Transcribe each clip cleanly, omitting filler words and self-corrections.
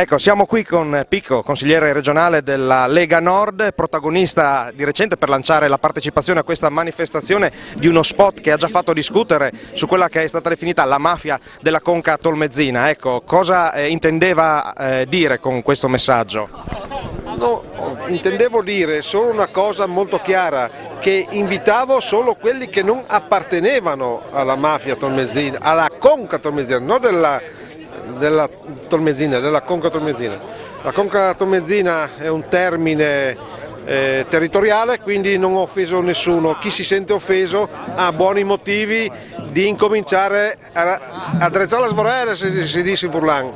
Ecco, siamo qui con Picco, consigliere regionale della Lega Nord, protagonista di recente per lanciare la partecipazione a questa manifestazione di uno spot che ha già fatto discutere su quella che è stata definita la mafia della Conca Tolmezzina. Ecco, cosa intendeva dire con questo messaggio? No, intendevo dire solo una cosa molto chiara, che invitavo solo quelli che non appartenevano alla mafia tolmezzina, alla Conca Tolmezzina, non della Tolmezzina, della Conca Tolmezzina. La Conca Tolmezzina è un termine territoriale, quindi non ho offeso nessuno. Chi si sente offeso ha buoni motivi di incominciare a drezzare la svorare, si dice in furlan.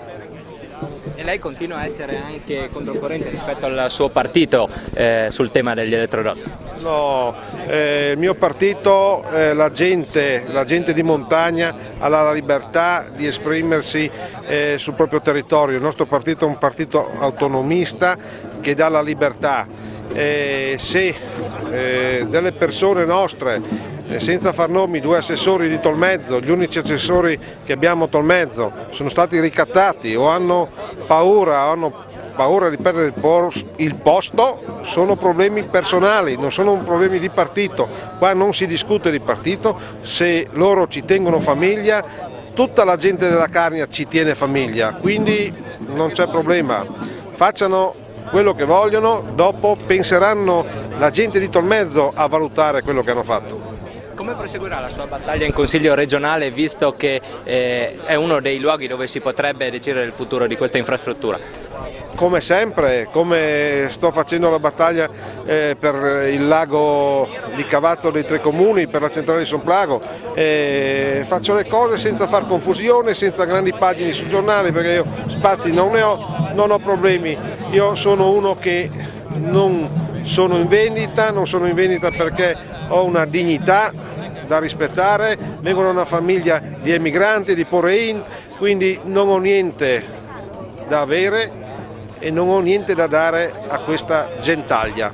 E lei continua a essere anche controcorrente rispetto al suo partito sul tema degli elettrodotti? No, il mio partito, la gente di montagna ha la libertà di esprimersi sul proprio territorio. Il nostro partito è un partito autonomista che dà la libertà. Se delle persone nostre, senza far nomi, due assessori di Tolmezzo, gli unici assessori che abbiamo a Tolmezzo, sono stati ricattati o hanno paura di perdere il posto, sono problemi personali, non sono problemi di partito. Qua non si discute di partito, se loro ci tengono famiglia, tutta la gente della Carnia ci tiene famiglia, quindi non c'è problema. Facciano quello che vogliono, dopo penseranno la gente di Tolmezzo a valutare quello che hanno fatto. Come proseguirà la sua battaglia in Consiglio regionale, visto che è uno dei luoghi dove si potrebbe decidere il futuro di questa infrastruttura? Come sempre, come sto facendo la battaglia per il lago di Cavazzo dei Tre Comuni, per la centrale di Sonplago, faccio le cose senza far confusione, senza grandi pagine sui giornali, perché io spazi non ne ho, non ho problemi. Io sono uno che non sono in vendita, non sono in vendita perché ho una dignità da rispettare, vengo da una famiglia di emigranti, di Porein, quindi non ho niente da avere e non ho niente da dare a questa gentaglia.